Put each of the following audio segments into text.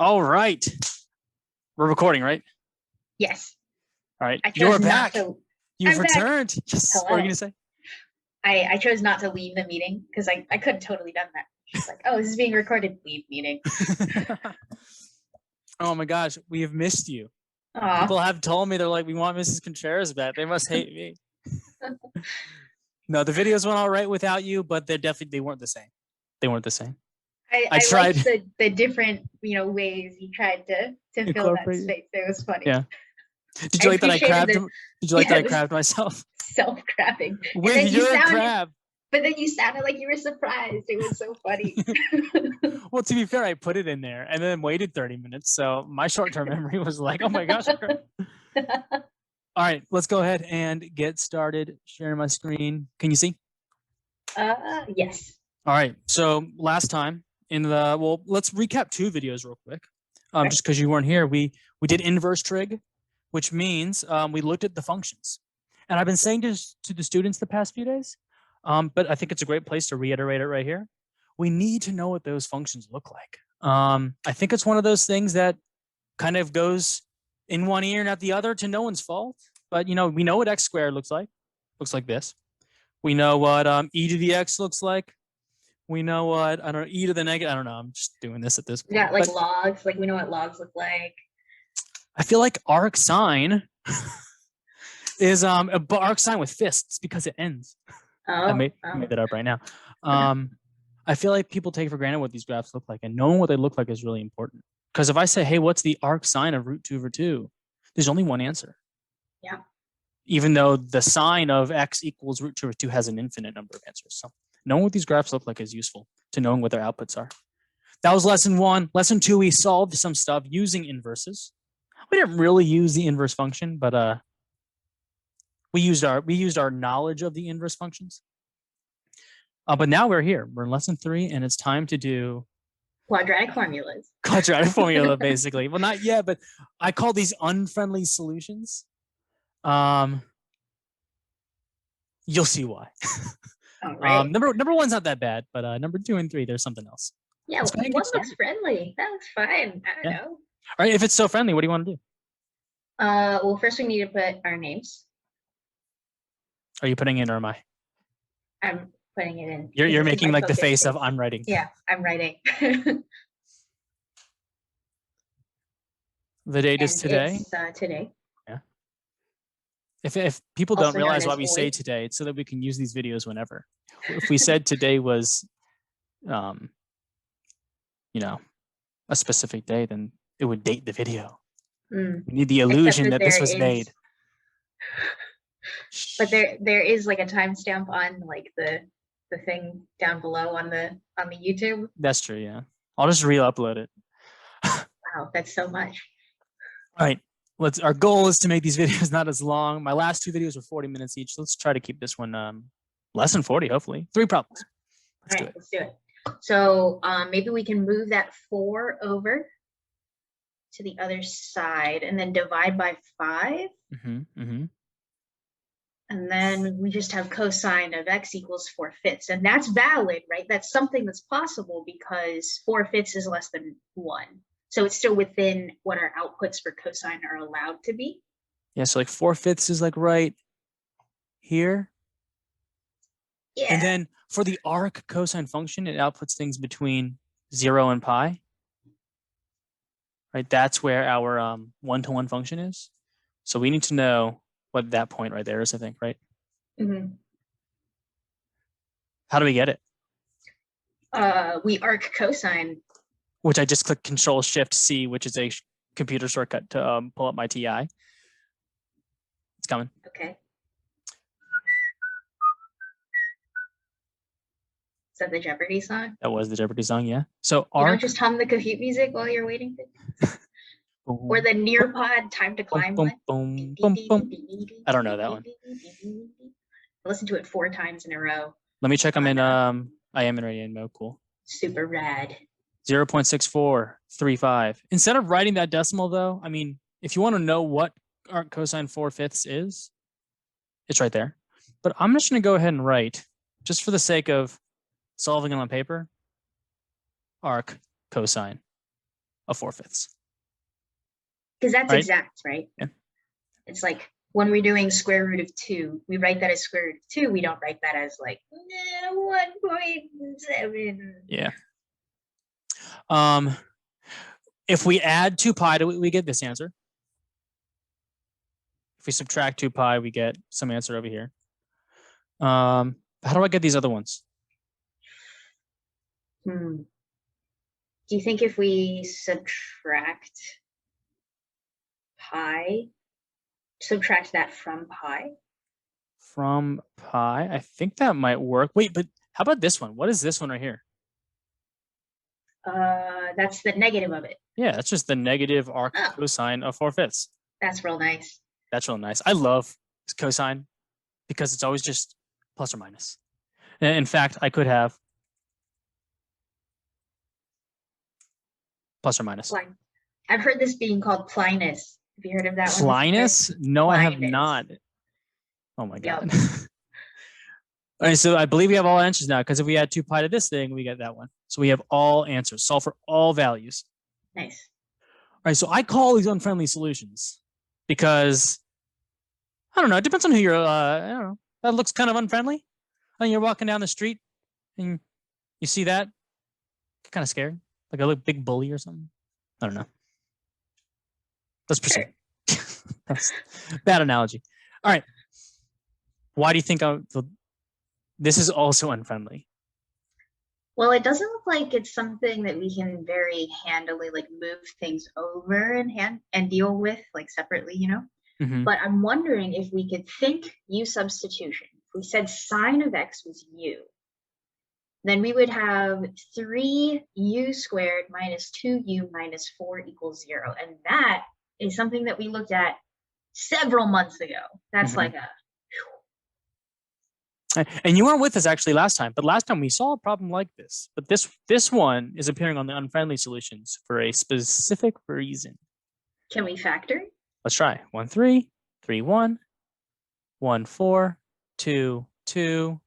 All right. We're recording, right? Yes. All right. I chose You're not back. to. You've I'm back. returned. Yes. What are you going to say? I chose not to leave the meeting because I could have totally done that. She's like, oh, this is being recorded. Leave meeting. Oh my gosh. We have missed you. Aw. People have told me, they're like, we want Mrs. Contreras back. They must hate me. No, the videos went all right without you, but they weren't the same. They weren't the same. I tried the different ways you tried to fill that space. It was funny. Yeah. Did you like that I crabbed? Did you like that I crabbed myself? Self-crabbing. With your crab. But then you sounded like you were surprised. It was so funny. Well, to be fair, I put it in there and then waited 30 minutes. So my short-term memory was like, oh my gosh. All right, let's go ahead and get started sharing my screen. Can you see? Yes. All right. So last time let's recap 2 videos real quick. Okay. Just because you weren't here, we did inverse trig, which means we looked at the functions. And I've been saying this to the students the past few days, but I think it's a great place to reiterate it right here. We need to know what those functions look like. I think it's one of those things that kind of goes in one ear and out the other to no one's fault. But, we know what x squared looks like. Looks like this. We know what e to the x looks like. We know what, e to the negative. I don't know. I'm just doing this at this point. Yeah, like logs. Like we know what logs look like. I feel like arc sine is arc sine with fists because it ends. Oh, I made that up right now. I feel like people take for granted what these graphs look like, and knowing what they look like is really important. Because if I say, hey, what's the arc sine of root 2 over 2? There's only one answer. Yeah. Even though the sine of x equals root 2 over 2 has an infinite number of answers. So knowing what these graphs look like is useful to knowing what their outputs are. That was lesson 1. Lesson 2, we solved some stuff using inverses. We didn't really use the inverse function, but we used our knowledge of the inverse functions. But now we're here. We're in lesson 3, and it's time to do quadratic formulas. Quadratic formula, basically. Well, not yet, but I call these unfriendly solutions. You'll see why. All right. Number 1's not that bad, but number 2 and 3, there's something else. Yeah, one looks friendly. That looks fine. I don't know. All right, if it's so friendly, what do you want to do? Well, first we need to put our names. Are you putting it in, or am I? I'm putting it in. You're making like the face of I'm writing. Yeah, I'm writing. The date is today. It's, today. Yeah. If people don't realize why we say today, it's so that we can use these videos whenever. If we said today was, a specific day, then it would date the video. We need the illusion that this was made. But there is like a timestamp on like the thing down below on the YouTube. That's true. Yeah, I'll just re-upload it. Wow, that's so much. All right, our goal is to make these videos not as long. My last 2 videos were 40 minutes each. Let's try to keep this one less than 40, hopefully. 3 problems. Let's do it. So maybe we can move that 4 over to the other side and then divide by 5. And then we just have cosine of x equals 4/5. And that's valid, right? That's something that's possible because 4/5 is less than 1. So it's still within what our outputs for cosine are allowed to be. Yeah, so like 4/5 is like right here. Yeah. And then for the arc cosine function, it outputs things between 0 and pi. Right, that's where our 1-to-1 function is. So we need to know what that point right there is, I think, right? How do we get it? We arc cosine. Which I just click Control-Shift-C, which is a computer shortcut to pull up my TI. It's coming. Okay. Is that the Jeopardy song? That was the Jeopardy song, yeah. So you don't just hum the Kahoot music while you're waiting for or the Nearpod Time to Climb one? I don't know that one. I listened to it 4 times in a row. Let me check. I'm in I am in radio mode. Cool. Super rad. 0.6435. Instead of writing that decimal though, I mean, if you want to know what arc cosine 4/5 is, it's right there. But I'm just going to go ahead and write, just for the sake of solving it on paper, arc cosine. of 4/5. Because that's Right? exact, right? Yeah. It's like when we're doing square root of 2, we write that as square root of 2. We don't write that as like 1.7. Yeah. If we add 2 pi to it, we get this answer. If we subtract 2 pi, we get some answer over here. How do I get these other ones? Do you think if we subtract that from pi? From pi? I think that might work. Wait, but how about this one? What is this one right here? That's the negative of it. Yeah, that's just the negative arc cosine of 4/5. That's real nice. That's real nice. I love cosine because it's always just plus or minus. In fact, I could have plus or minus. I've heard this being called plinus. Have you heard of that Plinus? one? No, I have not. Oh my God. Yep. All right, so I believe we have all answers now, because if we add 2 pi to this thing, we get that one. So we have all answers. Solve for all values. Nice. All right, so I call these unfriendly solutions because, I don't know, it depends on who you're, I don't know, that looks kind of unfriendly. And you're walking down the street and you see that, kind of scared, like a big bully or something. I don't know. Let's proceed. That's a bad analogy. All right. Why do you think this is also unfriendly? Well, it doesn't look like it's something that we can very handily like move things over and deal with like separately, you know? Mm-hmm. But I'm wondering if we could think u substitution. If we said sine of x was u, then we would have 3u squared minus 2u minus 4 equals 0. And that is something that we looked at several months ago. That's like a... And you weren't with us actually last time, but last time we saw a problem like this. But this one is appearing on the unfriendly solutions for a specific reason. Can we factor? Let's try. 1, 3, 3, 1, 1, 4, 2, 2.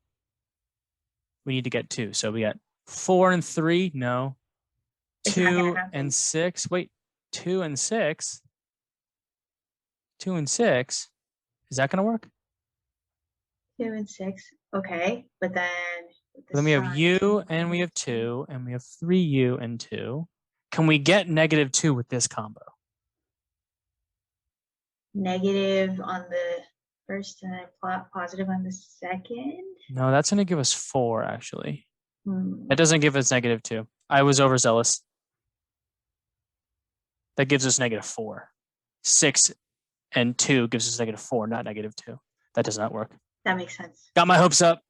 We need to get 2. So we got 4 and 3. No. 2 and 6. Wait, 2 and 6. 2 and 6. Is that going to work? 2 and 6. Okay, but then we have u and we have 2 and we have 3u and 2. Can we get -2 with this combo? Negative on the first and then positive on the second? No, that's going to give us 4 actually. That doesn't give us -2. I was overzealous. That gives us -4. 6 and 2 gives us -4, not -2. That does not work. That makes sense. Got my hopes up.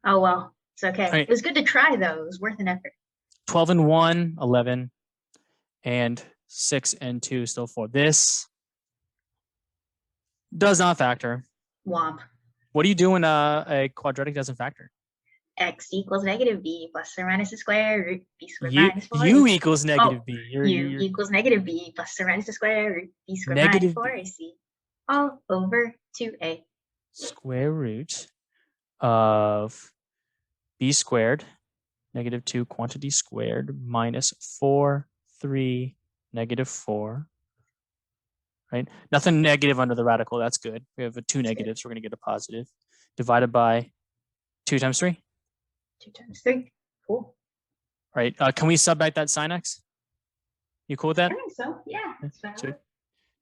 Oh, well, it's okay. Right. It was good to try, though. It was worth an effort. 12 and 1, 11. And 6 and 2, still 4. This does not factor. Womp. What do you do when a quadratic doesn't factor? X equals -b plus or minus the square root b squared minus 4. U equals -b. U equals -b plus or minus the square root b squared minus 4ac. All over 2a. Square root of b squared, -2 quantity squared, minus 4, 3, -4. Right? Nothing negative under the radical. That's good. We have 2 negatives. We're going to get a positive. Divided by 2 times 3. 2 times 3. Cool. Right. Can we sub back that sin x? You cool with that? I think so. Yeah. That's fine.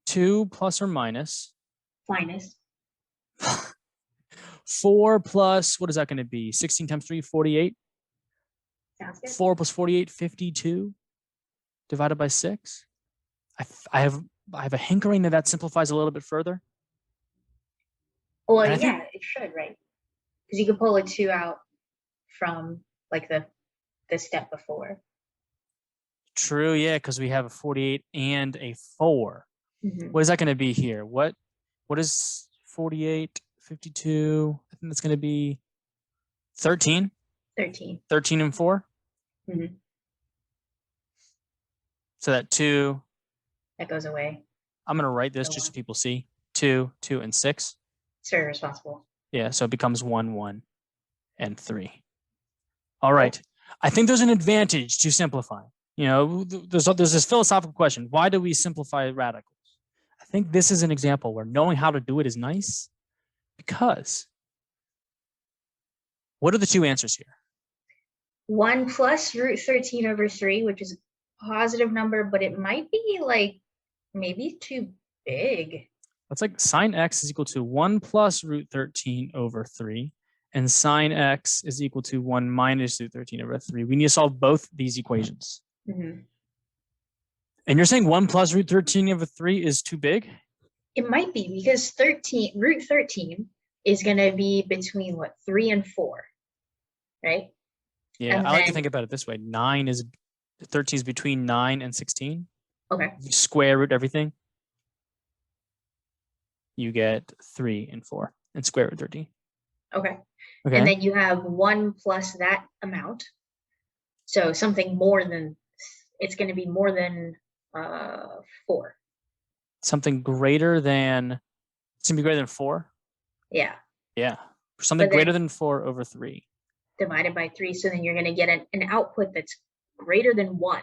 2 plus or minus. Minus. 4 plus, what is that going to be? 16 times 3, 48. Sounds good. 4 plus 48, 52. Divided by 6. I have a hankering that simplifies a little bit further. Well, yeah, it should, right? Because you could pull a 2 out from like the step before. True, yeah, because we have a 48 and a 4. Mm-hmm. What is that going to be here? What is 48, 52? I think that's going to be 13. 13. 13 and 4. Mm-hmm. So that 2. That goes away. I'm going to write this just so people see. 2, 2, and 6. It's very responsible. Yeah, so it becomes 1, 1, and 3. All right. I think there's an advantage to simplifying. You know, there's this philosophical question. Why do we simplify radicals? I think this is an example where knowing how to do it is nice, because what are the two answers here? 1 plus root 13 over 3, which is a positive number, but it might be like maybe too big. That's like sine x is equal to 1 plus root 13 over 3, and sine x is equal to 1 minus root 13 over 3. We need to solve both these equations. Mm-hmm. And you're saying 1 plus root 13 over 3 is too big? It might be, because root 13 is going to be between what, 3 and 4, right? Yeah, And I like to then- think about it this way. 13 is between 9 and 16. Okay. You square root everything, you get 3 and 4, and square root 13. Okay. Okay. And then you have 1 plus that amount. So something more than, it's going to be more than 4. Something greater than, it's going to be greater than 4? Yeah. Yeah. Something But then- greater than 4 over 3. Divided by 3. So then you're going to get an output that's greater than 1.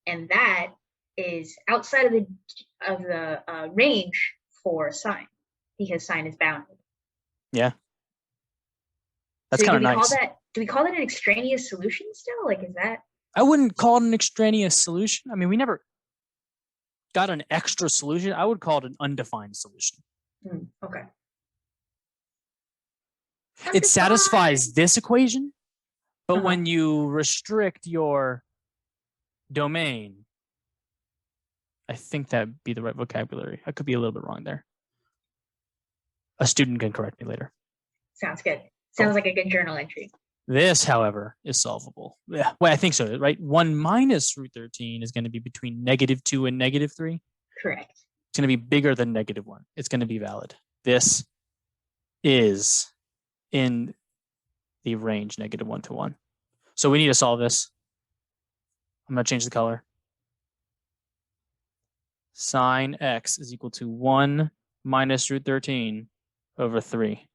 And that is outside of the range for sine, because sine is bounded. Yeah. That's So kind of nice. Do we call that an extraneous solution still? Like, is that? I wouldn't call it an extraneous solution. I mean, we never got an extra solution. I would call it an undefined solution. Okay. It satisfies this equation, but Uh-huh. when you restrict your domain, I think that'd be the right vocabulary. I could be a little bit wrong there. A student can correct me later. Sounds good. Sounds like a good journal entry. This, however, is solvable. Yeah, well, I think so, right? 1 minus root 13 is going to be between -2 and -3. Correct. It's going to be bigger than -1. It's going to be valid. This is in the range -1 to 1. So we need to solve this. I'm going to change the color. Sine x is equal to 1 minus root 13 over 3.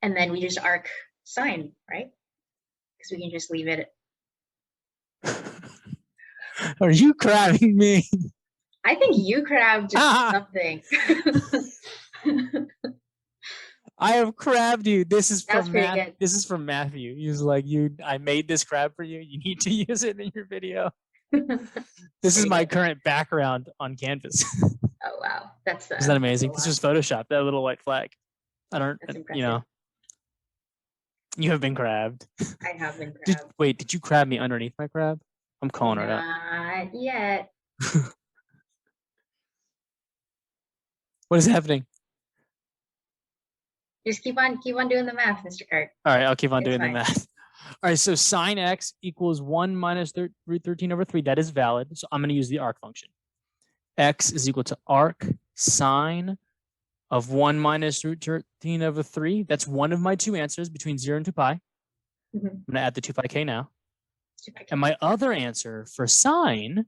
And then we just arc sine, right? Because we can just leave it. Are you crabbing me? I think you crabbed something. I have crabbed you. This is That's from pretty Matt. good. This is from Matthew. He's like, I made this crab for you. You need to use it in your video. This is Pretty my good. current background on Canvas. Oh wow, that's Isn't that amazing? that's This a lot. was Photoshop, that little white flag. I don't, That's you impressive. know, you have been crabbed. I have been Did, crabbed. wait, did you crab me underneath my crab? I'm calling it out. Not yet. What is happening? Just keep on doing the math, Mr. Cart. All right, I'll keep on It's doing fine. the math. All right, so sine x equals 1 minus root 13 over 3. That is valid. So I'm going to use the arc function. X is equal to arc sine of 1 minus root 13 over 3. That's one of my two answers between 0 and 2 pi. Mhm. I'm going to add the 2 pi k now. And my other answer for sine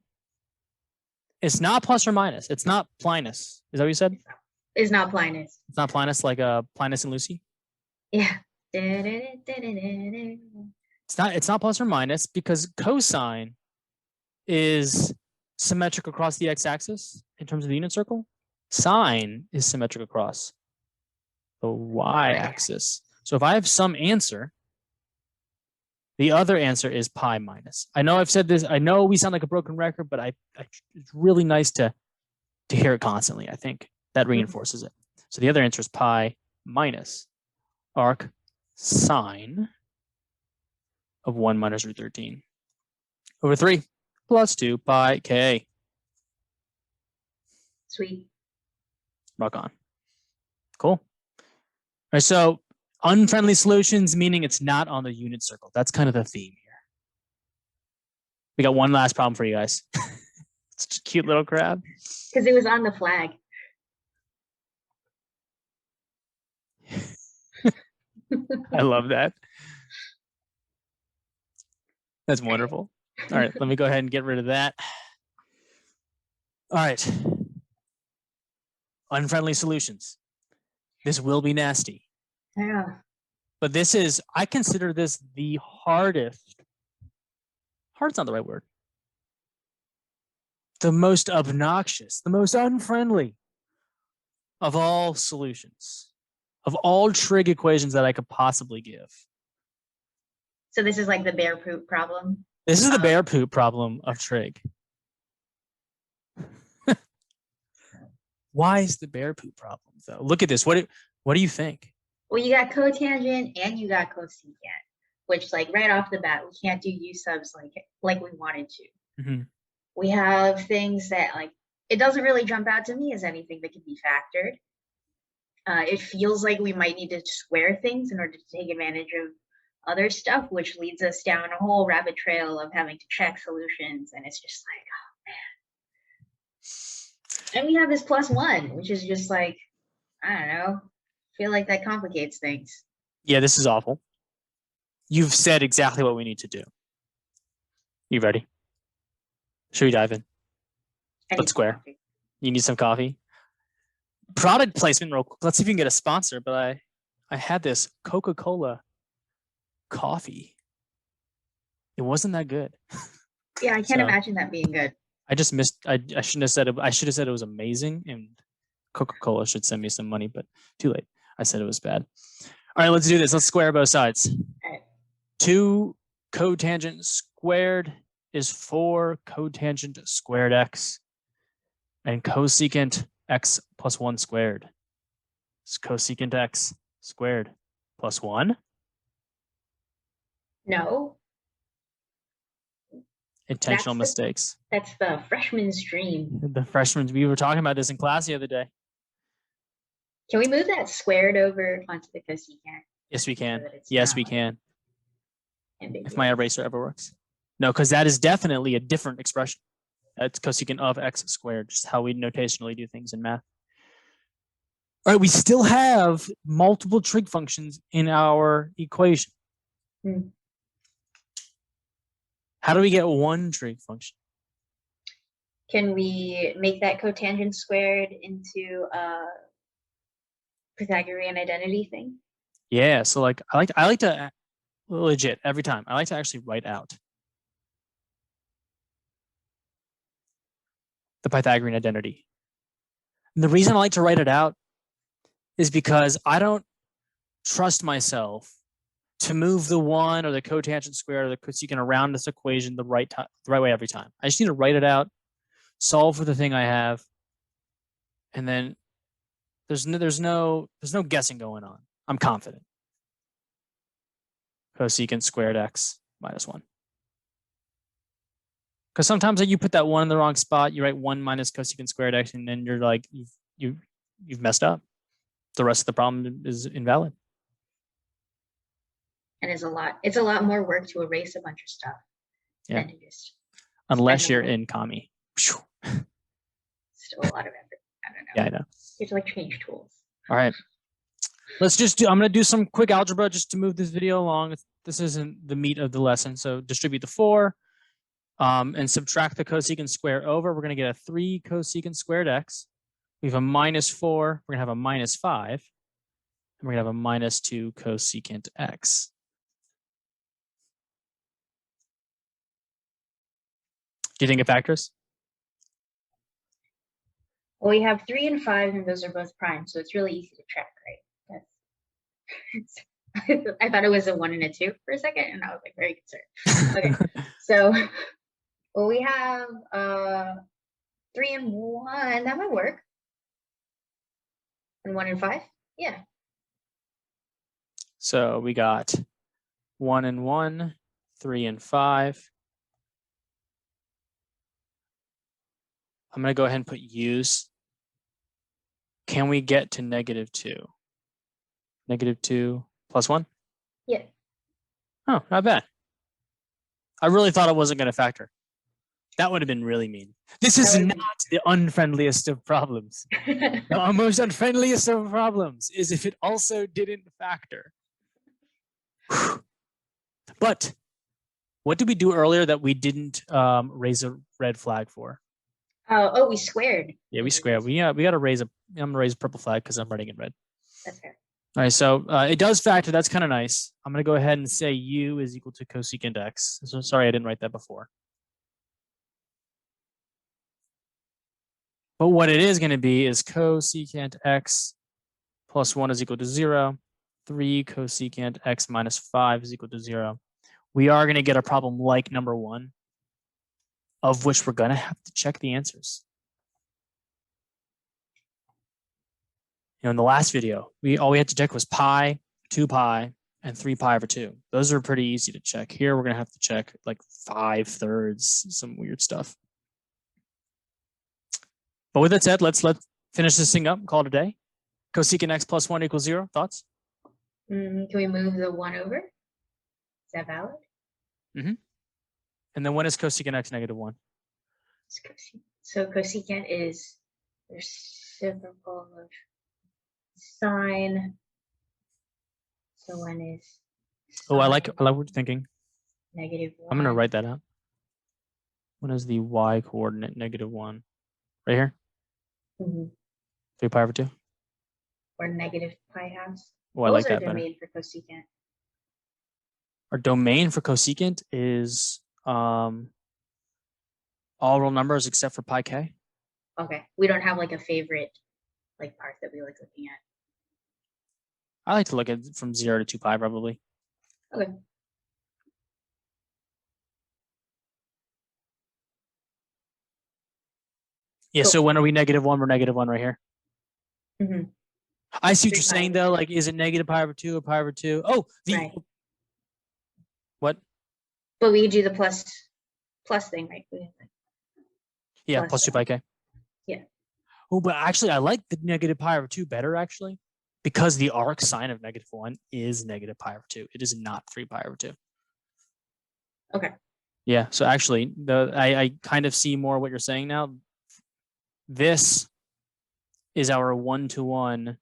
is not plus or minus. It's not plinus. Is that what you said? Is not Plinus. It's not plinus like Plinus and Lucy? Yeah. It's not plus or minus because cosine is symmetric across the x-axis in terms of the unit circle. Sine is symmetric across the y-axis. So if I have some answer, the other answer is pi minus. I know I've said this. I know we sound like a broken record, but it's really nice to hear it constantly. I think that reinforces it. So the other answer is pi minus arc sine of 1 minus root 13 over 3 plus 2 pi k. Sweet. Rock on. Cool. All right, so unfriendly solutions, meaning it's not on the unit circle. That's kind of the theme here. We got one last problem for you guys. It's a cute little crab. Because it was on the flag. I love that. That's wonderful. All right, let me go ahead and get rid of that. All right. Unfriendly solutions. This will be nasty. Yeah. But this is, I consider this the hardest. Hard's not the right word. The most obnoxious, the most unfriendly of all solutions, of all trig equations that I could possibly give. So this is like the bear poop problem. This is the bear poop problem of trig. Why is the bear poop problem though? Look at this. What do you think? Well, you got cotangent and you got cosecant, which like right off the bat, we can't do u subs like we wanted to. Mm-hmm. We have things that like, it doesn't really jump out to me as anything that can be factored. It feels like we might need to square things in order to take advantage of other stuff, which leads us down a whole rabbit trail of having to check solutions. And it's just like, oh man. And we have this +1, which is just like, I don't know, feel like that complicates things. Yeah, this is awful. You've said exactly what we need to do. You ready? Should we dive in? Let's square. You need some coffee? Product placement real quick. Let's see if we can get a sponsor, but I had this Coca-Cola coffee. It wasn't that good. Yeah, I can't imagine that being good. I just missed, I shouldn't have said it. I should have said it was amazing, and Coca-Cola should send me some money, but too late. I said it was bad. All right, let's do this. Let's square both sides. All right. 2 cotangent squared is 4 cotangent squared x, and cosecant x plus 1 squared is cosecant x squared plus 1. No. Intentional mistakes. That's the freshman's dream. The freshmen, we were talking about this in class the other day. Can we move that squared over onto the cosecant? Yes, we can. Yes, we can. Ambiguous. If my eraser ever works. No, because that is definitely a different expression. That's cosecant of x squared, just how we notationally do things in math. All right, we still have multiple trig functions in our equation. How do we get one trig function? Can we make that cotangent squared into a Pythagorean identity thing? Yeah, so like I like to legit every time. I like to actually write out the Pythagorean identity. And the reason I like to write it out is because I don't trust myself to move the 1 or the cotangent square or the cosecant around this equation the right way every time. I just need to write it out, solve for the thing I have, and then there's no guessing going on. I'm confident. Cosecant squared x minus 1. Because sometimes you put that 1 in the wrong spot, you write 1 minus cosecant squared x, and then you're like, you've messed up. The rest of the problem is invalid. And it's a lot more work to erase a bunch of stuff. Yeah. Than to just unless you're in commie. Still a lot of effort. I don't know. Yeah, I know. You have to like change tools. All right. Let's just do, I'm going to do some quick algebra just to move this video along. This isn't the meat of the lesson. So distribute the 4 and subtract the cosecant square over. We're going to get a 3 cosecant squared x. We have a minus 4. We're going to have a minus 5. And we're going to have a minus 2 cosecant x. Do you think it factors? Well, we have 3 and 5, and those are both prime, so it's really easy to track, right? I thought it was a 1 and a 2 for a second, and I was like very concerned. Okay, so well, we have 3 and 1. That might work. And 1 and 5, yeah. So we got 1 and 1, 3 and 5. I'm going to go ahead and put use. Can we get to -2? -2 plus 1? Yeah. Oh, not bad. I really thought I wasn't going to factor. That would have been really mean. This is not the unfriendliest of problems. The most unfriendliest of problems is if it also didn't factor. But what did we do earlier that we didn't raise a red flag for? Oh, we squared. Yeah, we squared. We got to raise a. I'm gonna raise a purple flag because I'm writing in red. That's fair. All right, so it does factor. That's kind of nice. I'm going to go ahead and say u is equal to cosecant x. So sorry, I didn't write that before. But what it is going to be is cosecant x plus 1 is equal to 0. 3 cosecant x minus 5 is equal to 0. We are going to get a problem like number 1, of which we're going to have to check the answers. In the last video, all we had to check was pi, 2 pi, and 3 pi over 2. Those are pretty easy to check. Here, we're going to have to check like 5/3, some weird stuff. But with that said, let's finish this thing up, call it a day. Cosecant x plus 1 equals 0. Thoughts? Can we move the 1 over? Is that valid? And then when is cosecant x negative 1? So cosecant is the reciprocal of sine. So when is Oh, I like what you're thinking. -1? I'm going to write that out. When is the y coordinate negative 1? Right here? 3 pi over 2? Or negative pi halves. Oh, I like that better. Domain for cosecant. Our domain for cosecant is all real numbers except for pi k. Okay. We don't have like a favorite like part that we like looking at. I like to look at from 0 to 2 pi probably. Okay. Yeah, Cool. so when are we negative 1? We're negative 1 right here. I see what 3 you're pi saying though. Like, is it negative pi over 2 or pi over 2? Oh, right. What? But we do the plus thing, right? Yeah, plus 2 pi k. Yeah. Oh, but actually, I like the negative pi over 2 better, actually, because the arc sine of negative 1 is negative pi over 2. It is not 3 pi over 2. Okay. Yeah, so actually, I kind of see more what you're saying now. This is our 1-to-1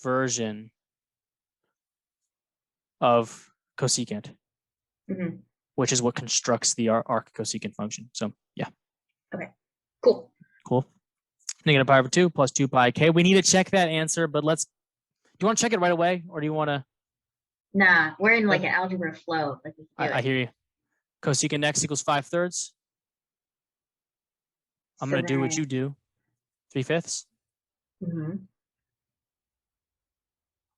version of cosecant, which is what constructs the arc cosecant function. So yeah. Okay. Cool. Negative pi over 2 plus 2 pi k. We need to check that answer, but do you want to check it right away, or do you want to? Nah, we're in like an algebra flow. Like I hear you. Cosecant x equals 5/3. I'm going to do what you do. 3/5.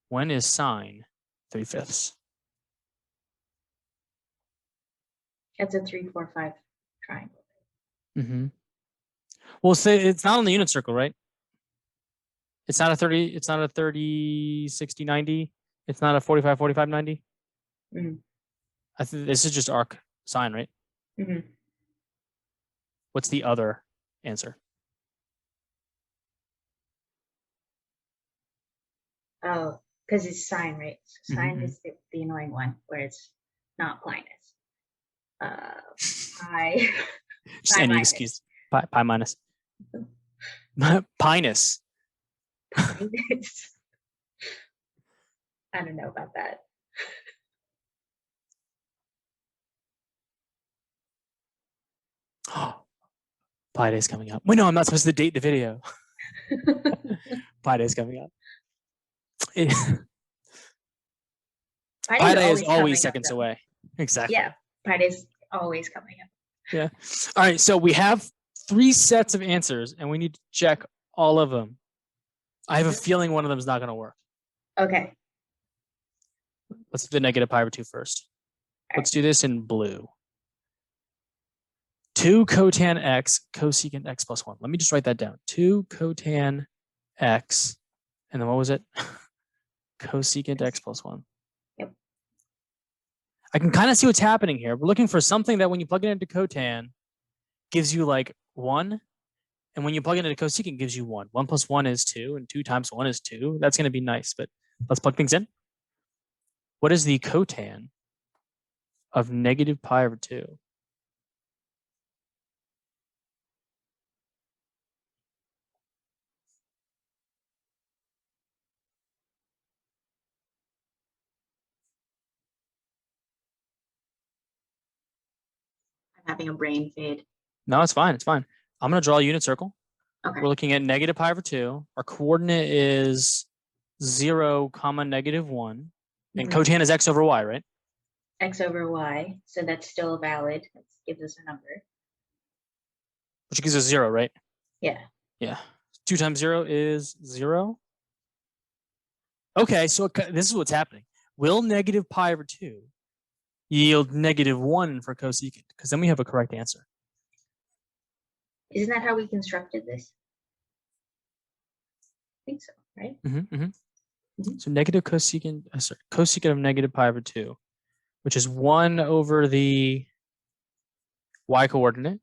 When is sine 3/5? That's a 3, 4, 5 triangle. Well, say it's not on the unit circle, right? It's not a 30. It's not a 30, 60, 90. It's not a 45, 45, 90. I think this is just arc sine, right? What's the other answer? Oh, because it's sine, right? So sine is the annoying one where it's not Plinus. Pi. Just any excuse. Pi minus. Pinus. Pinus. I don't know about that. Pi Day's coming up. Wait, no, I'm not supposed to date the video. Pi Day's coming up. Pi Day is always seconds away. Exactly. Yeah, Pi Day's always coming up. Yeah. All right, so we have 3 sets of answers, and we need to check all of them. I have a feeling one of them is not going to work. Okay. Let's do the negative pi over 2 first. Let's do this in blue. 2 cotan x cosecant x plus 1. Let me just write that down. 2 cotan x, and then what was it? Cosecant x plus 1. Yep. I can kind of see what's happening here. We're looking for something that when you plug it into cotan gives you like 1. And when you plug it into cosecant gives you 1. 1 plus 1 is 2, and 2 times 1 is 2. That's going to be nice, but let's plug things in. What is the cotan of negative pi over 2? I'm having a brain fade. No, it's fine. It's fine. I'm going to draw a unit circle. Okay. We're looking at negative pi over 2. Our coordinate is 0, comma, negative 1. And cotan is x over y, right? X over y. So that's still valid. That gives us a number. Which gives us 0, right? Yeah. Yeah. 2 times 0 is 0. Okay, so this is what's happening. Will negative pi over 2 yield negative 1 for cosecant? Because then we have a correct answer. Isn't that how we constructed this? I think so, right? So negative cosecant, cosecant of negative pi over 2, which is 1 over the y coordinate,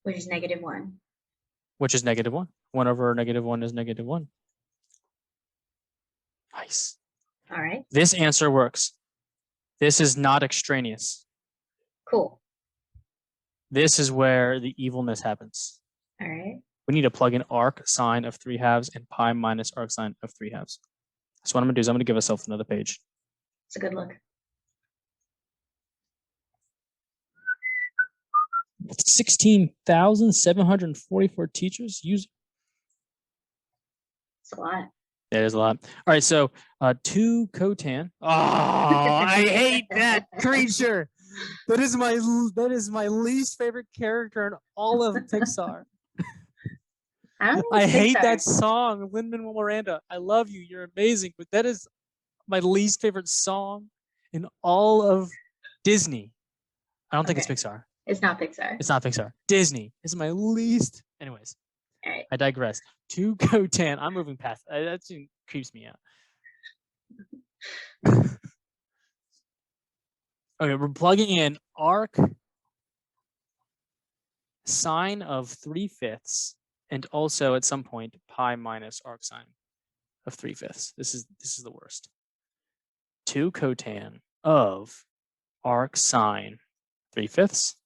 Which is negative 1. which is negative 1. 1 over negative 1 is negative 1. Nice. All right. This answer works. This is not extraneous. Cool. This is where the evilness happens. All right. We need to plug in arc sine of 3/2 and pi minus arc sine of 3/2. So what I'm going to do is I'm going to give myself another page. It's a good look. 16,744 teachers use. It's a lot. That is a lot. All right, so 2 cotan. Oh, I hate that creature. That is my least favorite character in all of Pixar. I hate that song, Lin-Manuel Miranda. I love you. You're amazing, but that is my least favorite song in all of Disney. I don't think it's Pixar. It's not Pixar. It's not Pixar. Disney is my least. Anyways, all right. I digress. 2 cotan. I'm moving past. That creeps me out. Okay, we're plugging in arc sine of 3/5 and also at some point pi minus arc sine of 3/5. This is the worst. 2 cotan of arc sine 3/5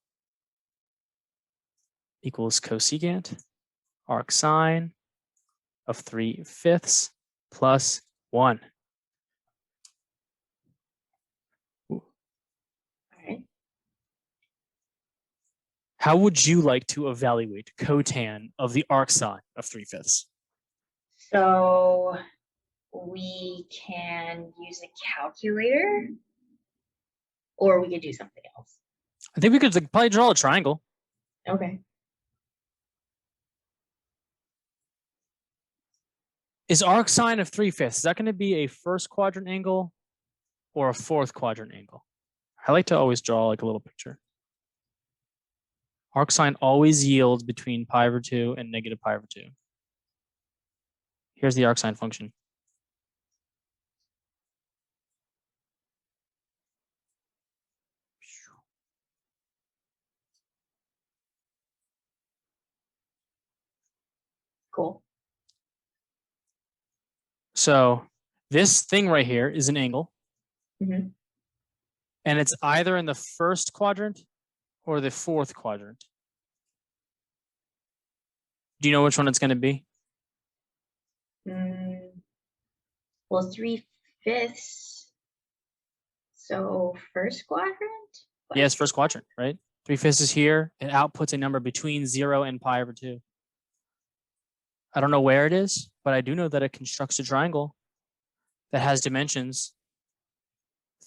equals cosecant arc sine of 3/5 plus 1. How would you like to evaluate cotan of the arc sine of 3/5? So we can use a calculator, or we could do something else. I think we could probably draw a triangle. Okay. Is arc sine of 3/5, is that going to be a first quadrant angle or a fourth quadrant angle? I like to always draw like a little picture. Arc sine always yields between pi over 2 and negative pi over 2. Here's the arc sine function. Cool. So this thing right here is an angle. And it's either in the first quadrant or the fourth quadrant. Do you know which one it's going to be? Well, 3/5. So first quadrant? Yes, first quadrant, right? 3/5 is here. It outputs a number between 0 and pi over 2. I don't know where it is, but I do know that it constructs a triangle that has dimensions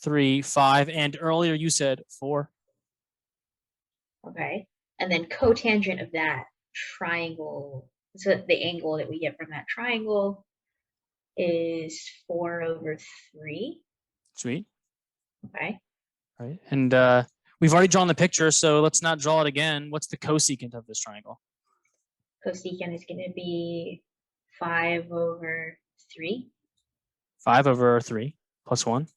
3, 5, and earlier you said 4. Okay. And then cotangent of that triangle, so the angle that we get from that triangle is 4/3. Sweet. Okay. All right. And we've already drawn the picture, so let's not draw it again. What's the cosecant of this triangle? Cosecant is going to be 5/3. 5/3 plus 1.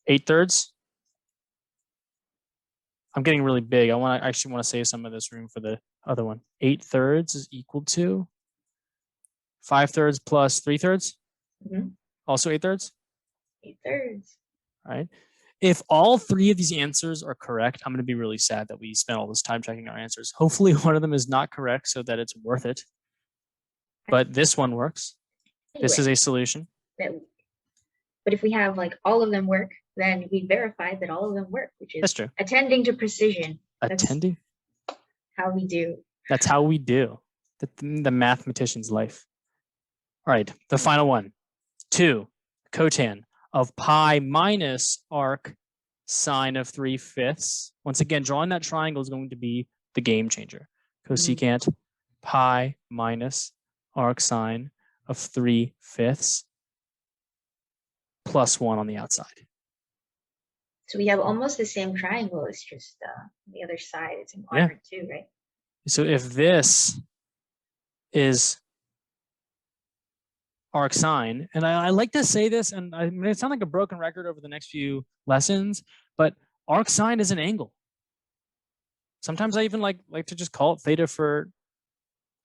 8/3. I'm getting really big. I actually want to save some of this room for the other one. 8/3 is equal to 5/3 plus 3/3. Also 8/3. 8/3. All right. If all 3 of these answers are correct, I'm going to be really sad that we spent all this time checking our answers. Hopefully one of them is not correct so that it's worth it. But this one works. Anyway, this is a solution. But if we have like all of them work, then we verified that all of them work, which is That's true. attending to precision. Attending? How we do. That's how we do. The mathematician's life. All right, the final one. 2, cotan of pi minus arc sine of 3/5. Once again, drawing that triangle is going to be the game changer. Cosecant pi minus arc sine of 3/5 plus 1 on the outside. So we have almost the same triangle. It's just the other side. It's in quadrant 2, right? So if this is arc sine, and I like to say this, and I mean, it sounds like a broken record over the next few lessons, but arc sine is an angle. Sometimes I even like to just call it theta for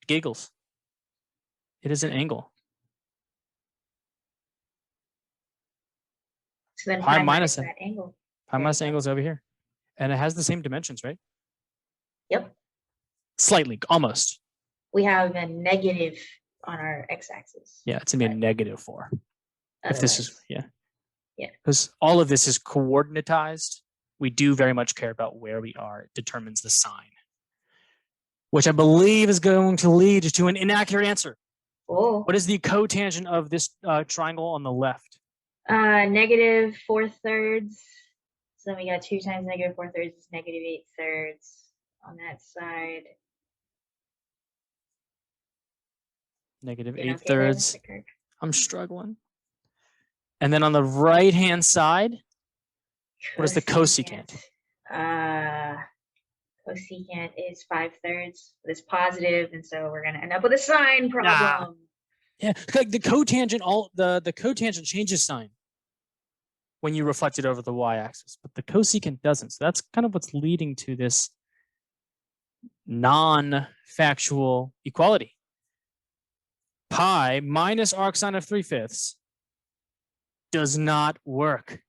giggles. It is an angle. So then Pi pi minus that angle. Pi minus angle is over here. And it has the same dimensions, right? Yep. Slightly, almost. We have a negative on our x-axis. Yeah, it's going to be a -4. If this is, Yeah. Because all of this is coordinatized. We do very much care about where we are. It determines the sign, which I believe is going to lead to an inaccurate answer. Oh. What is the cotangent of this triangle on the left? -4/3. So then we got 2 times -4/3 is -8/3 on that side. -8/3. I'm struggling. And then on the right-hand side, what is the cosecant? Cosecant is 5/3. It's positive, and so we're gonna end up with a sign problem. Yeah, like the cotangent, the cotangent changes sign when you reflect it over the y-axis, but the cosecant doesn't. So that's kind of what's leading to this non-factual equality. Pi minus arc sine of 3/5 does not work.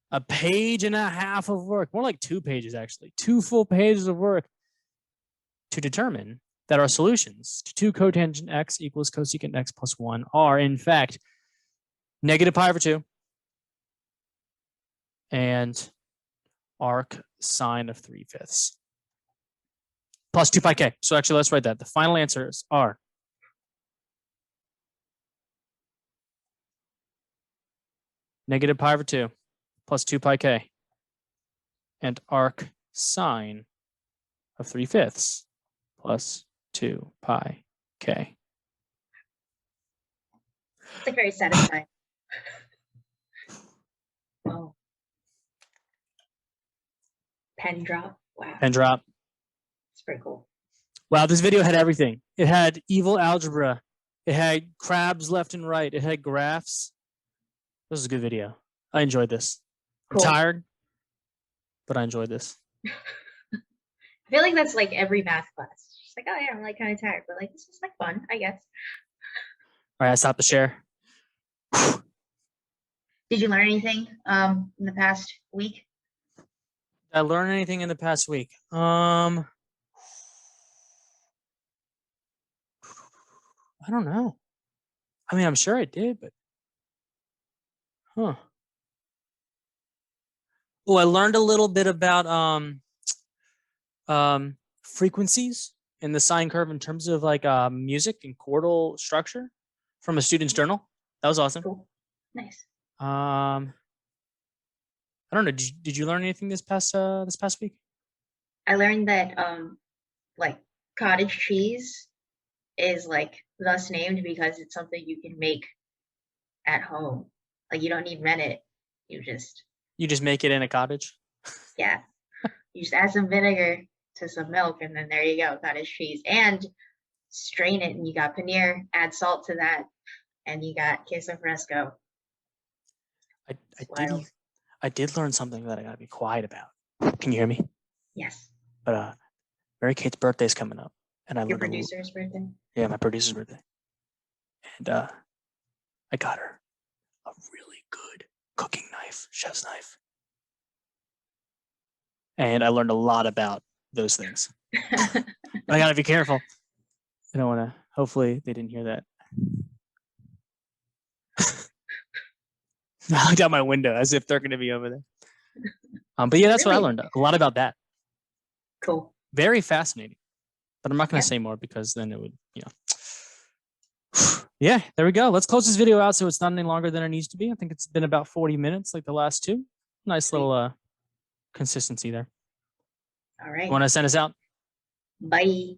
A page and a half of work, more like 2 pages actually, 2 full pages of work to determine that our solutions to 2 cotangent x equals cosecant x plus 1 are in fact -pi/2 and arc sine of 3/5 plus 2 pi k. So actually, let's write that. The final answers are -pi/2 plus 2 pi k and arc sine of 3/5 plus 2 pi k. It's like very satisfying. Oh. Pen drop. Wow. Pen drop. It's pretty cool. Wow, this video had everything. It had evil algebra. It had crabs left and right. It had graphs. This is a good video. I enjoyed this. Cool. I'm tired, but I enjoyed this. I feel like that's like every math class. Just like, oh yeah, I'm like kind of tired, but like this is like fun, I guess. All right, I stopped the share. Did you learn anything in the past week? Did I learn anything in the past week? I don't know. I mean, I'm sure I did, but Oh, I learned a little bit about frequencies in the sine curve in terms of like music and chordal structure from a student's journal. That was awesome. Cool. Nice. I don't know. Did you learn anything this past week? I learned that like cottage cheese is like thus named because it's something you can make at home. Like you don't need rennet. You just make it in a cottage. Yeah. You just add some vinegar to some milk, and then there you go, cottage cheese. And strain it, and you got paneer. Add salt to that, and you got queso fresco. I did learn something that I gotta be quiet about. Can you hear me? Yes. But Mary Kate's birthday's coming up, and Your producer's birthday? Yeah, my producer's birthday. And I got her a really good cooking knife, chef's knife. And I learned a lot about those things. I gotta be careful. I don't wanna, hopefully they didn't hear that. I looked out my window as if they're gonna be over there. But yeah, that's what I learned. A lot about that. Cool. Very fascinating. But I'm not going to Yeah. say more because then it would, yeah, there we go. Let's close this video out so it's not any longer than it needs to be. I think it's been about 40 minutes like the last two. Nice Sweet. little consistency there. All right. Want to send us out? Bye.